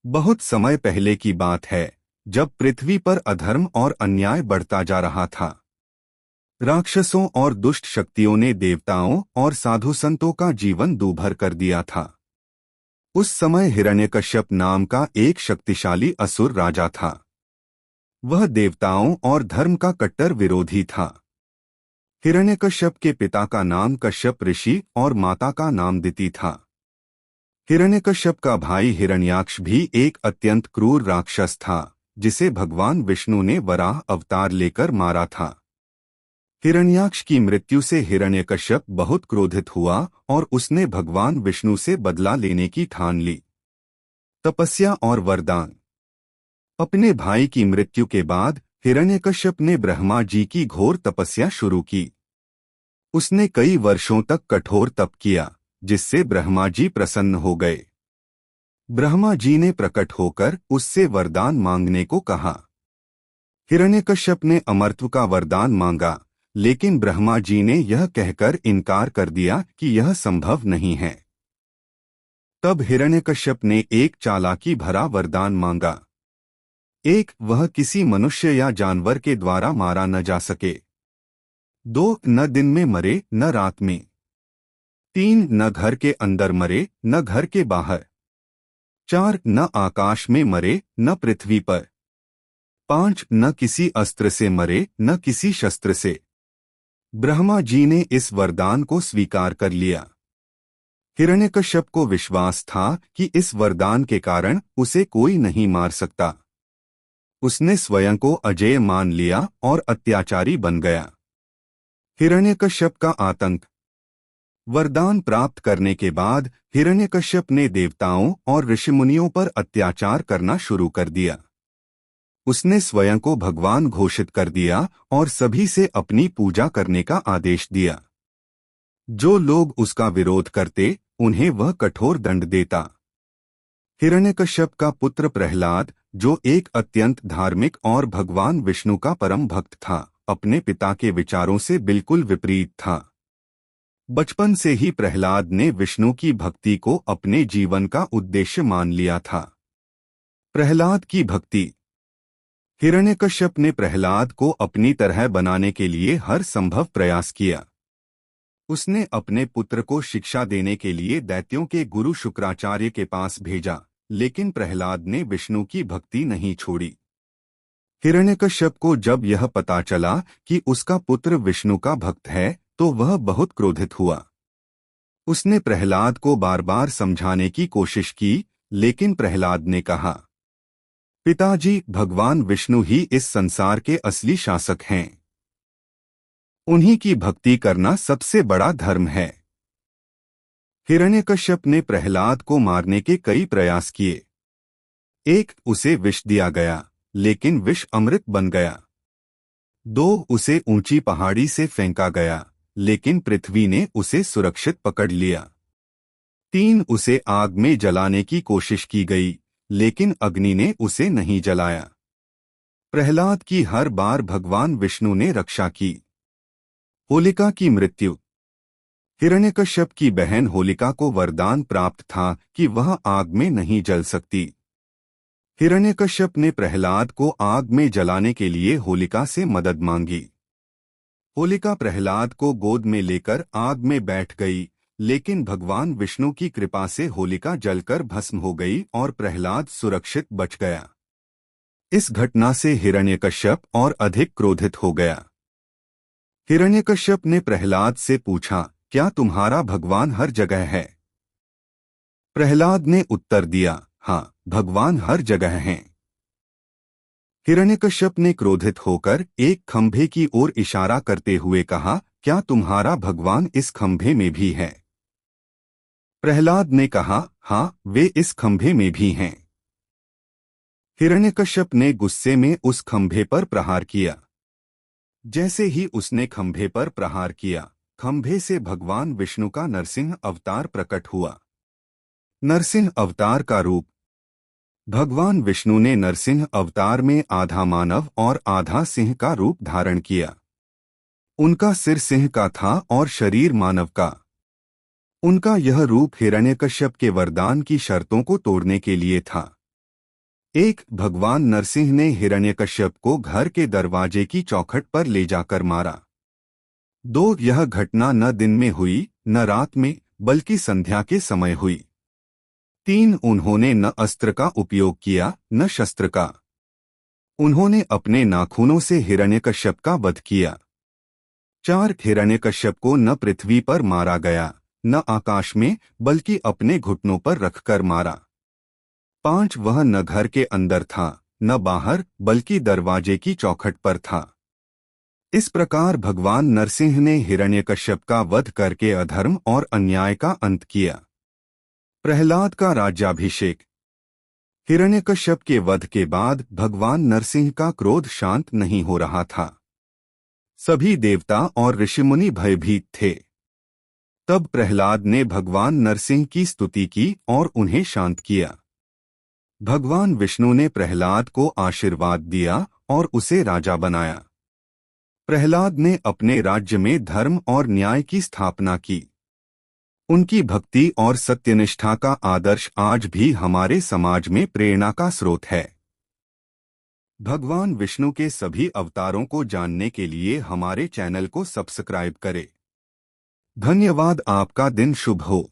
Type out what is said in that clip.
बहुत समय पहले की बात है, जब पृथ्वी पर अधर्म और अन्याय बढ़ता जा रहा था। राक्षसों और दुष्ट शक्तियों ने देवताओं और साधु संतों का जीवन दूभर कर दिया था। उस समय हिरण्यकश्यप नाम का एक शक्तिशाली असुर राजा था। वह देवताओं और धर्म का कट्टर विरोधी था। हिरण्यकश्यप के पिता का नाम कश्यप ऋषि और माता का नाम दिति था। हिरण्यकश्यप का भाई हिरण्याक्ष भी एक अत्यंत क्रूर राक्षस था, जिसे भगवान विष्णु ने वराह अवतार लेकर मारा था। हिरण्याक्ष की मृत्यु से हिरण्यकश्यप बहुत क्रोधित हुआ और उसने भगवान विष्णु से बदला लेने की ठान ली। तपस्या और वरदान। अपने भाई की मृत्यु के बाद हिरण्यकश्यप ने ब्रह्मा जी की घोर तपस्या शुरू की। उसने कई वर्षों तक कठोर तप किया, जिससे ब्रह्मा जी प्रसन्न हो गए। ब्रह्मा जी ने प्रकट होकर उससे वरदान मांगने को कहा। हिरण्यकश्यप ने अमरत्व का वरदान मांगा, लेकिन ब्रह्मा जी ने यह कहकर इनकार कर दिया कि यह संभव नहीं है। तब हिरण्यकश्यप ने एक चालाकी भरा वरदान मांगा। एक, वह किसी मनुष्य या जानवर के द्वारा मारा न जा सके। 2, न दिन में मरे न रात में। 3, न घर के अंदर मरे न घर के बाहर। 4, न आकाश में मरे न पृथ्वी पर। 5, न किसी अस्त्र से मरे न किसी शस्त्र से। ब्रह्मा जी ने इस वरदान को स्वीकार कर लिया। हिरण्यकश्यप को विश्वास था कि इस वरदान के कारण उसे कोई नहीं मार सकता। उसने स्वयं को अजेय मान लिया और अत्याचारी बन गया। हिरण्यकश्यप का आतंक। वरदान प्राप्त करने के बाद हिरण्यकश्यप ने देवताओं और ऋषिमुनियों पर अत्याचार करना शुरू कर दिया। उसने स्वयं को भगवान घोषित कर दिया और सभी से अपनी पूजा करने का आदेश दिया। जो लोग उसका विरोध करते, उन्हें वह कठोर दंड देता। हिरण्यकश्यप का पुत्र प्रहलाद, जो एक अत्यंत धार्मिक और भगवान विष्णु का परम भक्त था, अपने पिता के विचारों से बिल्कुल विपरीत था। बचपन से ही प्रहलाद ने विष्णु की भक्ति को अपने जीवन का उद्देश्य मान लिया था। प्रहलाद की भक्ति। हिरण्यकश्यप ने प्रहलाद को अपनी तरह बनाने के लिए हर संभव प्रयास किया। उसने अपने पुत्र को शिक्षा देने के लिए दैत्यों के गुरु शुक्राचार्य के पास भेजा, लेकिन प्रहलाद ने विष्णु की भक्ति नहीं छोड़ी। हिरण्यकश्यप को जब यह पता चला कि उसका पुत्र विष्णु का भक्त है, तो वह बहुत क्रोधित हुआ। उसने प्रहलाद को बार बार समझाने की कोशिश की, लेकिन प्रहलाद ने कहा, पिताजी, भगवान विष्णु ही इस संसार के असली शासक हैं। उन्हीं की भक्ति करना सबसे बड़ा धर्म है। हिरण्यकश्यप ने प्रहलाद को मारने के कई प्रयास किए। 1, उसे विष दिया गया, लेकिन विष अमृत बन गया। 2, उसे ऊंची पहाड़ी से फेंका गया, लेकिन पृथ्वी ने उसे सुरक्षित पकड़ लिया। 3, उसे आग में जलाने की कोशिश की गई, लेकिन अग्नि ने उसे नहीं जलाया। प्रहलाद की हर बार भगवान विष्णु ने रक्षा की। होलिका की मृत्यु। हिरण्यकश्यप की बहन होलिका को वरदान प्राप्त था कि वह आग में नहीं जल सकती। हिरण्यकश्यप ने प्रहलाद को आग में जलाने के लिए होलिका से मदद मांगी। होलिका प्रहलाद को गोद में लेकर आग में बैठ गई, लेकिन भगवान विष्णु की कृपा से होलिका जलकर भस्म हो गई और प्रहलाद सुरक्षित बच गया। इस घटना से हिरण्यकश्यप और अधिक क्रोधित हो गया। हिरण्यकश्यप ने प्रहलाद से पूछा, क्या तुम्हारा भगवान हर जगह है? प्रहलाद ने उत्तर दिया, हाँ, भगवान हर जगह हैं। हिरण्यकश्यप ने क्रोधित होकर एक खंभे की ओर इशारा करते हुए कहा, क्या तुम्हारा भगवान इस खंभे में भी है? प्रहलाद ने कहा, हाँ, वे इस खंभे में भी हैं। हिरण्यकश्यप ने गुस्से में उस खंभे पर प्रहार किया। जैसे ही उसने खंभे पर प्रहार किया, खंभे से भगवान विष्णु का नरसिंह अवतार प्रकट हुआ। नरसिंह अवतार का रूप। भगवान विष्णु ने नरसिंह अवतार में आधा मानव और आधा सिंह का रूप धारण किया। उनका सिर सिंह का था और शरीर मानव का। उनका यह रूप हिरण्यकश्यप के वरदान की शर्तों को तोड़ने के लिए था। एक, भगवान नरसिंह ने हिरण्यकश्यप को घर के दरवाजे की चौखट पर ले जाकर मारा। 2, यह घटना न दिन में हुई न रात में, बल्कि संध्या के समय हुई। 3, उन्होंने न अस्त्र का उपयोग किया न शस्त्र का। उन्होंने अपने नाखूनों से हिरण्यकश्यप का वध किया। 4, हिरण्यकश्यप को न पृथ्वी पर मारा गया न आकाश में, बल्कि अपने घुटनों पर रखकर मारा। 5, वह न घर के अंदर था न बाहर, बल्कि दरवाजे की चौखट पर था। इस प्रकार भगवान नरसिंह ने हिरण्यकश्यप का वध करके अधर्म और अन्याय का अंत किया। प्रहलाद का राज्याभिषेक। हिरण्यकश्यप के वध के बाद भगवान नरसिंह का क्रोध शांत नहीं हो रहा था। सभी देवता और ऋषिमुनि भयभीत थे। तब प्रहलाद ने भगवान नरसिंह की स्तुति की और उन्हें शांत किया। भगवान विष्णु ने प्रहलाद को आशीर्वाद दिया और उसे राजा बनाया। प्रहलाद ने अपने राज्य में धर्म और न्याय की स्थापना की। उनकी भक्ति और सत्यनिष्ठा का आदर्श आज भी हमारे समाज में प्रेरणा का स्रोत है। भगवान विष्णु के सभी अवतारों को जानने के लिए हमारे चैनल को सब्सक्राइब करें। धन्यवाद। आपका दिन शुभ हो।